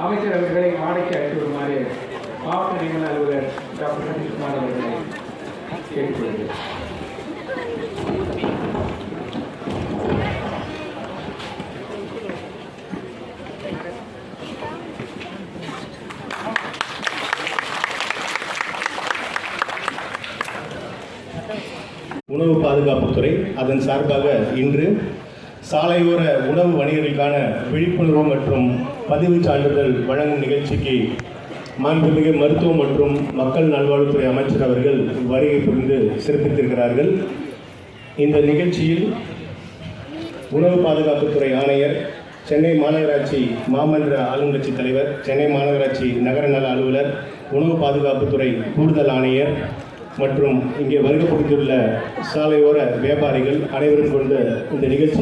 அமைச்சர் அவர்களை மாலைக்கு அழைத்து வருமாறு மாவட்ட நியமன அலுவலர் டாக்டர் சதீஷ்குமார் அவர்களை கேட்டுக்கொள்கிறேன். உணவு பாதுகாப்புத்துறை அதன் சார்பாக இன்று சாலையோர உணவு வணிகர்களுக்கான விழிப்புணர்வு மற்றும் பதிவு சான்றிதழ் வழங்கும் நிகழ்ச்சிக்கு மாண்புமிகு மருத்துவம் மற்றும் மக்கள் நல்வாழ்வுத்துறை அமைச்சர் அவர்கள் வருகை புரிந்து சிறப்பித்திருக்கிறார்கள். இந்த நிகழ்ச்சியில் உணவு பாதுகாப்புத்துறை ஆணையர், சென்னை மாநகராட்சி மாமன்ற ஆளுங்கட்சி தலைவர், சென்னை மாநகராட்சி நகர நல அலுவலர், உணவு பாதுகாப்புத்துறை கூடுதல் ஆணையர் மற்றும் இங்கே வருகை புரிந்துள்ள சாலையோர வியாபாரிகள் அனைவரும் கொண்டு இந்த நிகழ்ச்சி